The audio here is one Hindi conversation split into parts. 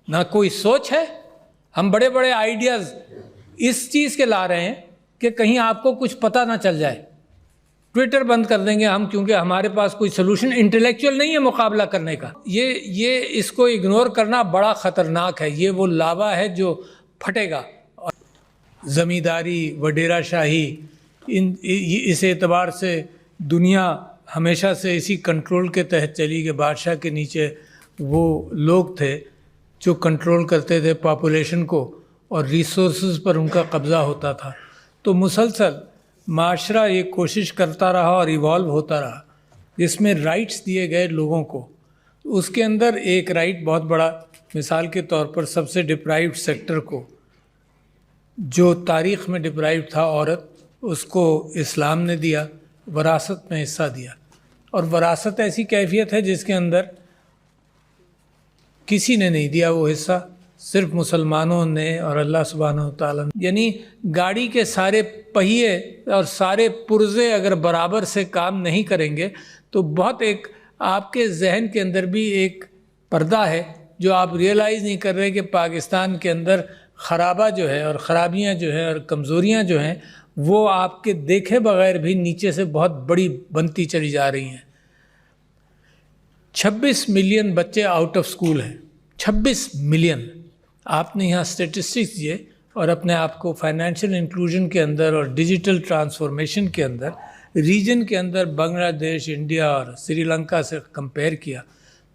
ना कोई सोच है। हम बड़े बड़े आइडियाज़ इस चीज़ के ला रहे हैं कि कहीं आपको कुछ पता ना चल जाए। ट्विटर बंद कर देंगे हम, क्योंकि हमारे पास कोई सोल्यूशन इंटेलेक्चुअल नहीं है मुकाबला करने का। ये इसको इग्नोर करना बड़ा ख़तरनाक है। ये वो लावा है जो फटेगा। और ज़मींदारी, वडेरा शाही, इस एतबार से दुनिया हमेशा से इसी कंट्रोल के तहत चली कि बादशाह के नीचे वो लोग थे जो कंट्रोल करते थे पॉपुलेशन को और रिसोर्सेज पर उनका कब्ज़ा होता था। तो मुसलसल माशरा ये कोशिश करता रहा और इवॉल्व होता रहा, जिसमें राइट्स दिए गए लोगों को। उसके अंदर एक राइट बहुत बड़ा, मिसाल के तौर पर सबसे डिप्राइव्ड सेक्टर को, जो तारीख़ में डिप्राइव्ड था औरत, उसको इस्लाम ने दिया, वरासत में हिस्सा दिया। और वरासत ऐसी कैफियत है जिसके अंदर किसी ने नहीं दिया वो हिस्सा, सिर्फ मुसलमानों ने और अल्लाह सुब्हानहू व तआला ने। यानी गाड़ी के सारे पहिए और सारे पुर्जे अगर बराबर से काम नहीं करेंगे तो बहुत एक आपके जहन के अंदर भी एक पर्दा है जो आप रियलाइज़ नहीं कर रहे कि पाकिस्तान के अंदर ख़राबा जो है और ख़राबियाँ जो है और कमज़ोरियाँ जो हैं वो आपके देखे बगैर भी नीचे से बहुत बड़ी बनती चली जा रही हैं। 26 मिलियन बच्चे आउट ऑफ स्कूल हैं, 26 मिलियन। आपने यहाँ स्टेटिस्टिक्स दिए और अपने आप को फाइनेंशियल इंक्लूजन के अंदर और डिजिटल ट्रांसफॉर्मेशन के अंदर रीजन के अंदर बांग्लादेश, इंडिया और श्रीलंका से कंपेयर किया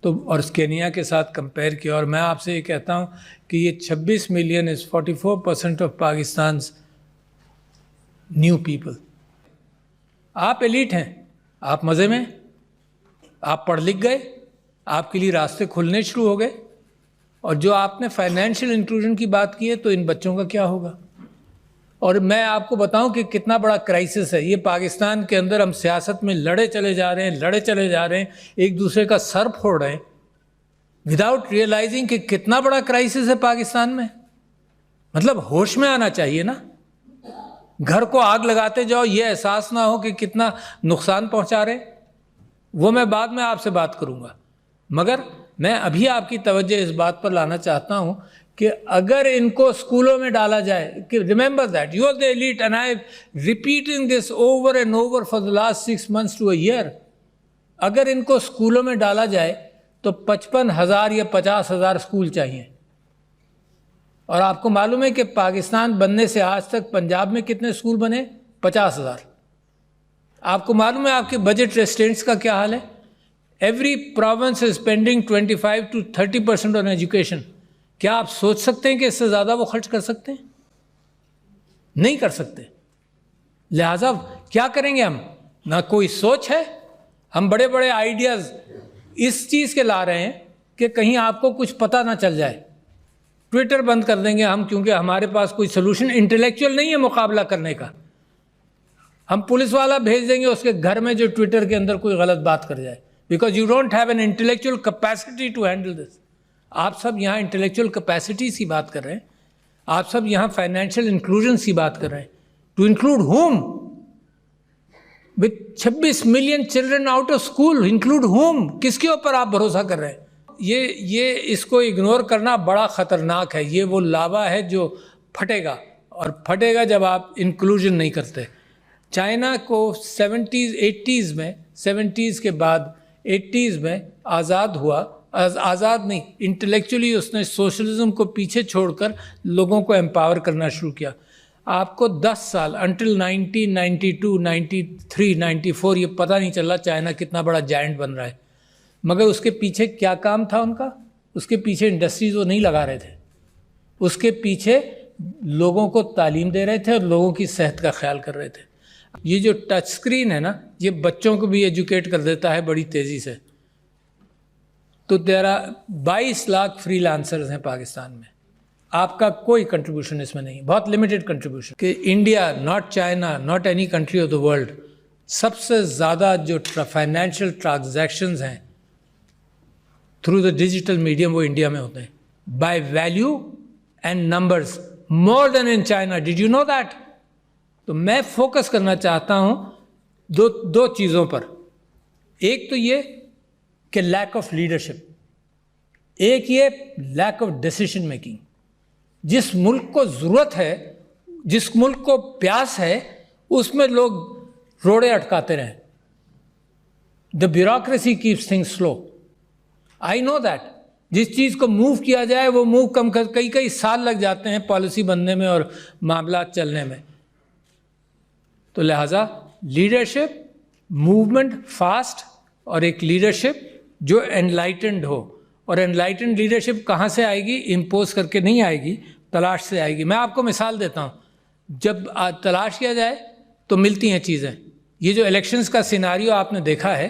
तो, और केनिया के साथ कंपेयर किया। और मैं आपसे ये कहता हूँ कि ये 26 million is 44% of Pakistan new people. आप एलिट हैं, आप मज़े में, आप पढ़ लिख गए, आपके लिए रास्ते खुलने शुरू हो गए। और जो आपने फाइनेंशियल इंक्लूजन की बात की है, तो इन बच्चों का क्या होगा? और मैं आपको बताऊं कि कितना बड़ा क्राइसिस है ये पाकिस्तान के अंदर। हम सियासत में लड़े चले जा रहे हैं, एक दूसरे का सर फोड़ रहे हैं विदाउट रियलाइजिंग कि कितना बड़ा क्राइसिस है पाकिस्तान में। मतलब होश में आना चाहिए ना। घर को आग लगाते जाओ, ये एहसास ना हो कि कितना नुकसान पहुंचा रहे। वो मैं बाद में आपसे बात करूंगा, मगर मैं अभी आपकी तवज्जो इस बात पर लाना चाहता हूं कि अगर इनको स्कूलों में डाला जाए, कि remember that you are the elite and I am repeating this over and over for the last 6 months to a year। अगर इनको स्कूलों में डाला जाए तो 55,000 या 50,000 स्कूल चाहिए। और आपको मालूम है कि पाकिस्तान बनने से आज तक पंजाब में कितने स्कूल बने? 50,000। आपको मालूम है आपके बजट रेस्ट्रेंट्स का क्या हाल है? Every province is spending 25 to 30% on education. क्या आप सोच सकते हैं कि इससे ज़्यादा वो खर्च कर सकते हैं? नहीं कर सकते। लिहाजा क्या करेंगे हम? ना कोई सोच है। हम बड़े बड़े आइडियाज़ इस चीज़ के ला रहे हैं कि कहीं आपको कुछ पता ना चल जाए। ट्विटर बंद कर देंगे हम, क्योंकि हमारे पास कोई सोल्यूशन इंटेलेक्चुअल नहीं है मुकाबला करने का। हम पुलिस वाला भेज देंगे उसके घर में जो ट्विटर के अंदर कोई गलत बात कर जाए, because you don't have an intellectual capacity to handle this. आप सब यहाँ इंटेलेक्चुअल कैपेसिटीज़ की बात कर रहे हैं, आप सब यहाँ फाइनेंशियल इंक्लूजन की बात कर रहे हैं। To include home? With 26 million children out of school, include home? किसके ऊपर आप भरोसा कर रहे हैं? ये इसको इग्नोर करना बड़ा ख़तरनाक है। ये वो लावा है जो फटेगा, और फटेगा जब आप इंक्लूजन नहीं करते। चाइना को 70s 80s में, 70s के बाद 80s में आज़ाद हुआ। आज़ाद नहीं, इंटेलेक्चुअली उसने सोशलिज्म को पीछे छोड़कर लोगों को एम्पावर करना शुरू किया। आपको 10 साल अंटिल 1992, 93, 94 ये पता नहीं चला चाइना कितना बड़ा जायंट बन रहा है। मगर उसके पीछे क्या काम था उनका? उसके पीछे इंडस्ट्रीज वो नहीं लगा रहे थे, उसके पीछे लोगों को तालीम दे रहे थे और लोगों की सेहत का ख्याल कर रहे थे। ये जो टच स्क्रीन है ना, ये बच्चों को भी एजुकेट कर देता है बड़ी तेज़ी से। तो 22 लाख फ्रीलांसर्स हैं पाकिस्तान में। आपका कोई कंट्रीब्यूशन इसमें नहीं, बहुत लिमिटेड कंट्रीब्यूशन। कि India, not China, not any country of the world, सबसे ज़्यादा जो फाइनेंशियल ट्रांजैक्शंस हैं थ्रू द डिजिटल मीडियम वो इंडिया में होते हैं, by value and numbers, more then in China. Did you know that? तो मैं फोकस करना चाहता हूँ दो चीज़ों पर। एक तो ये कि लैक ऑफ लीडरशिप। एक ये लैक ऑफ डिसीजन मेकिंग, जिस मुल्क को ज़रूरत है, जिस मुल्क को प्यास है, उसमें लोग रोड़े अटकाते रहें. The bureaucracy keeps things slow. I know that. जिस चीज़ को मूव किया जाए वो मूव कम कर, कई साल लग जाते हैं पॉलिसी बनने में और मामला चलने में. तो लिहाजा लीडरशिप, मूवमेंट फास्ट, और एक लीडरशिप जो एनलाइटेंड हो. और एनलाइटेंड लीडरशिप कहाँ से आएगी? इम्पोज करके नहीं आएगी, तलाश से आएगी. मैं आपको मिसाल देता हूँ. जब तलाश किया जाए तो मिलती हैं चीज़ें. ये जो इलेक्शंस का सिनारियो आपने देखा है,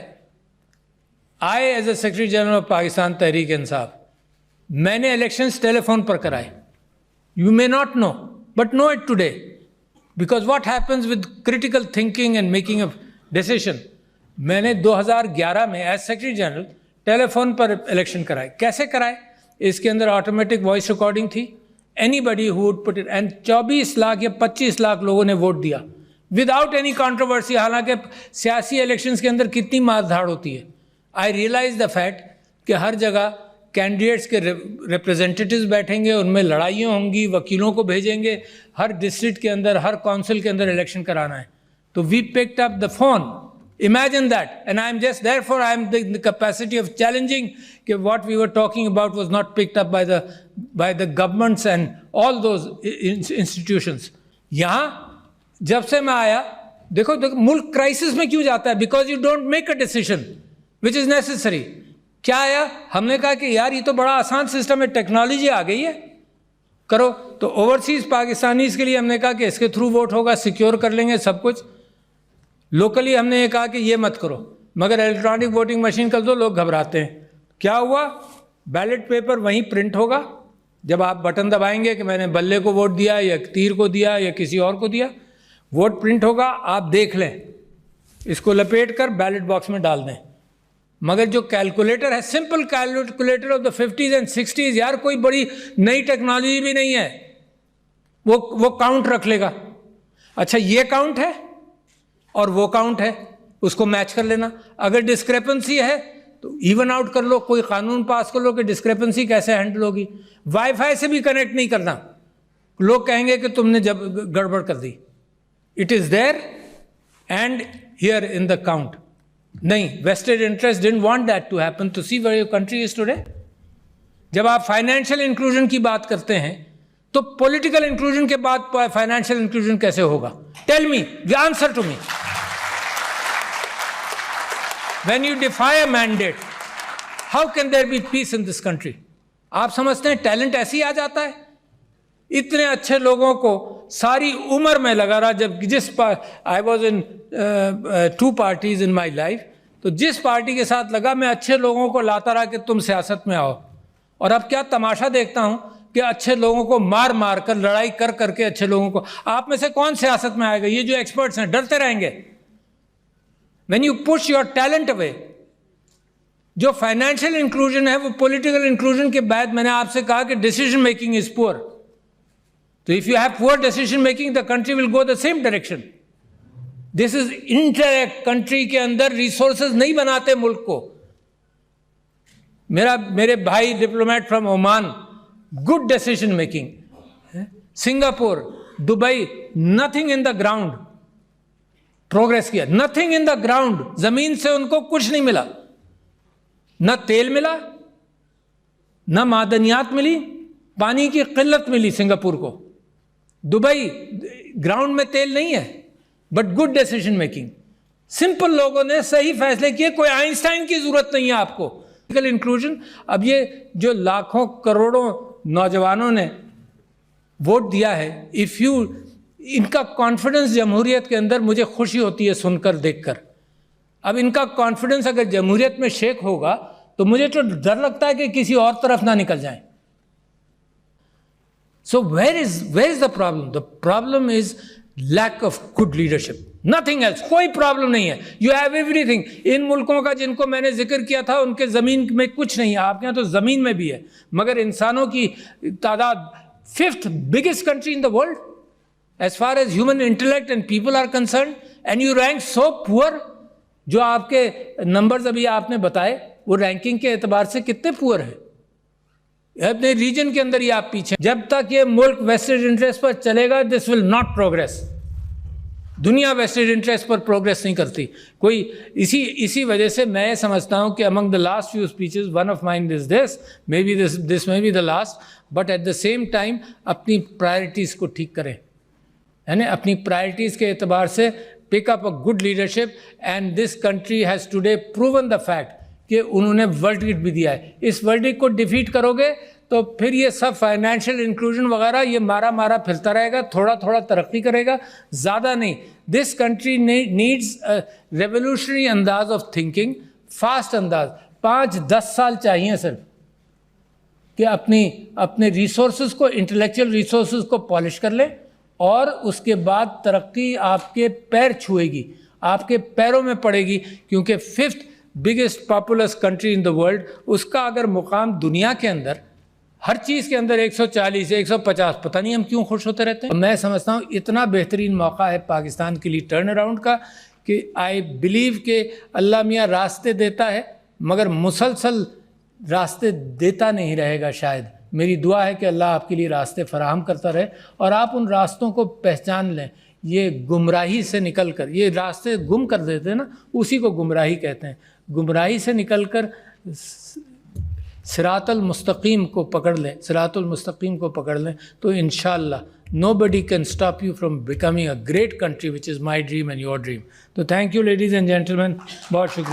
I as a secretary general of Pakistan Tehreek Insaf, मैंने इलेक्शंस टेलीफोन पर कराए. You may not know but know it today, because what happens with critical thinking and making of decision. मैंने 2011 में एज सेक्रेटरी जनरल टेलीफोन पर इलेक्शन कराए. कैसे कराए? इसके अंदर ऑटोमेटिक वॉइस रिकॉर्डिंग थी. Anybody who would put it, and 24 lakh या 25 लाख लोगों ने वोट दिया विदाउट एनी कंट्रोवर्सी. हालांकि सियासी इलेक्शंस के अंदर कितनी मारधाड़ होती है. आई रियलाइज द फैक्ट कि हर जगह कैंडिडेट्स के रिप्रेजेंटेटिव्स बैठेंगे, उनमें लड़ाइयाँ होंगी, वकीलों को भेजेंगे. हर डिस्ट्रिक्ट के अंदर, हर काउंसिल के अंदर इलेक्शन कराना है. तो we picked up the phone. Imagine that, and I am just, therefore I am in the capacity of challenging that what we were talking about was not picked up by the governments and all those institutions. यहाँ जब से मैं आया, देखो मुल्क क्राइसिस में क्यों जाता है? Because you don't make a decision which is necessary. क्या आया? हमने कहा कि यार ये तो बड़ा आसान सिस्टम है, टेक्नोलॉजी आ गई है, करो. तो ओवरसीज पाकिस्तानीज के लिए हमने कहा कि इसके थ्रू वोट होगा, सिक्योर कर लेंगे सब कुछ. लोकली हमने ये कहा कि ये मत करो, मगर इलेक्ट्रॉनिक वोटिंग मशीन कर दो. लोग घबराते हैं. क्या हुआ? बैलेट पेपर वहीं प्रिंट होगा. जब आप बटन दबाएंगे कि मैंने बल्ले को वोट दिया या तीर को दिया या किसी और को दिया, वोट प्रिंट होगा, आप देख लें, इसको लपेट कर बैलेट बॉक्स में डाल दें. मगर जो कैलकुलेटर है, simple calculator of the 50s and 60s, यार कोई बड़ी नई टेक्नोलॉजी भी नहीं है, वो काउंट रख लेगा. अच्छा ये काउंट है और वो काउंट है, उसको मैच कर लेना. अगर डिस्क्रेपेंसी है तो इवन आउट कर लो, कोई कानून पास कर लो कि डिस्क्रेपेंसी कैसे हैंडल होगी. वाईफाई से भी कनेक्ट नहीं करना, लोग कहेंगे कि तुमने जब गड़बड़ कर दी. It is there and here in the count. नहीं, vested interest didn't want that to happen. To see where your country is today. जब आप फाइनेंशियल इंक्लूजन की बात करते हैं तो पॉलिटिकल इंक्लूजन के बाद फाइनेंशियल इंक्लूजन कैसे होगा? Tell me, the answer to me. When you defy a mandate, how can there be peace in this country? आप समझते हैं टैलेंट ऐसे ही आ जाता है? इतने अच्छे लोगों को सारी उम्र में लगा रहा. जब I was in 2 parties in my life, तो जिस पार्टी के साथ लगा, मैं अच्छे लोगों को लाता रहा कि तुम सियासत में आओ. और अब क्या तमाशा देखता हूं कि अच्छे लोगों को मार मार कर, लड़ाई कर करके अच्छे लोगों को, आप में से कौन सियासत में आएगा? ये जो एक्सपर्ट्स हैं डरते रहेंगे. When you push your talent away, जो फाइनेंशियल इंक्लूजन है वो पॉलिटिकल इंक्लूजन के बाद, मैंने आपसे कहा कि डिसीजन मेकिंग इज पुअर. तो if you have poor decision making, the country will go the same direction. This is interact. Country के अंदर रिसोर्सेज नहीं बनाते मुल्क को. मेरे भाई diplomat from Oman, good decision making. Singapore, Dubai, nothing in the ground. Progress किया, नथिंग इन द ग्राउंड. जमीन से उनको कुछ नहीं मिला, न तेल मिला, न मादनियात मिली, पानी की किल्लत मिली सिंगापुर को. दुबई, ग्राउंड में तेल नहीं है, but good decision making. Simple लोगों ने सही फैसले किए. कोई आइंस्टाइन की जरूरत नहीं है आपको. Political inclusion. अब ये जो लाखों करोड़ों नौजवानों ने वोट दिया है, इफ यू, इनका कॉन्फिडेंस जमहूरियत के अंदर मुझे खुशी होती है सुनकर, देखकर. अब इनका कॉन्फिडेंस अगर जमहूरियत में शेक होगा तो मुझे तो डर लगता है कि किसी और तरफ ना निकल जाएं. So where is the problem? The problem is lack of good leadership, nothing else. कोई प्रॉब्लम नहीं है. You have everything. इन मुल्कों का जिनको मैंने जिक्र किया था, उनके ज़मीन में कुछ नहीं है. आपके यहाँ तो ज़मीन में भी है, मगर इंसानों की तादाद 5th biggest country in the world as far as human intellect and people are concerned, and you rank so poor. जो आपके नंबर्स अभी आपने बताए, वो रैंकिंग के एतबार से कितने पुअर हैं. अपने रीजन के अंदर ही आप पीछे। जब तक ये मुल्क वेस्टेड इंटरेस्ट पर चलेगा, दिस विल नॉट प्रोग्रेस। दुनिया वेस्टेड इंटरेस्ट पर प्रोग्रेस नहीं करती कोई। इसी वजह से मैं समझता हूँ कि among the last few speeches one of mind is this, may be this may be the last, but at the same time अपनी प्रायोरिटीज़ को ठीक करें, है ना। अपनी प्रायोरिटीज़ के एतबार से pick up a good leadership, and this country has today proven the fact कि उन्होंने वर्डिक्ट भी दिया है। इस वर्डिक्ट को डिफीट करोगे तो फिर ये सब फाइनेंशियल इंक्लूजन वगैरह ये मारा फिरता रहेगा, थोड़ा थोड़ा तरक्की करेगा, ज़्यादा नहीं। दिस कंट्री नीड्स रेवोल्यूशनरी अंदाज ऑफ थिंकिंग, फास्ट अंदाज। 5-10 साल चाहिए सिर्फ कि अपने रिसोर्सेज को, इंटेलेक्चुअल रिसोर्सेज को पॉलिश कर ले, और उसके बाद तरक्की आपके पैर छुएगी, आपके पैरों में पड़ेगी। क्योंकि 5th biggest populace country in the world, उसका अगर मुकाम दुनिया के अंदर हर चीज़ के अंदर 140 से 150, पता नहीं हम क्यों खुश होते रहते हैं। मैं समझता हूँ इतना बेहतरीन मौका है पाकिस्तान के लिए टर्न अराउंड का कि आई बिलीव कि अल्लाह मियाँ रास्ते देता है, मगर मुसलसल रास्ते देता नहीं रहेगा शायद। मेरी दुआ है कि अल्लाह आपके लिए रास्ते फराहम करता रहे और आप उन रास्तों को पहचान लें। ये गुमराही से निकल कर, ये रास्ते गुम कर देते हैं ना, उसी को गुमराही कहते हैं। गुमराही से निकल कर सिरातुल मुस्तकीम को पकड़ लें, सिरातुल मुस्तकीम को पकड़ लें, तो इंशाअल्लाह nobody can stop you from becoming a great country, which is my dream and your dream. तो thank you ladies and gentleman, बहुत शुक्रिया।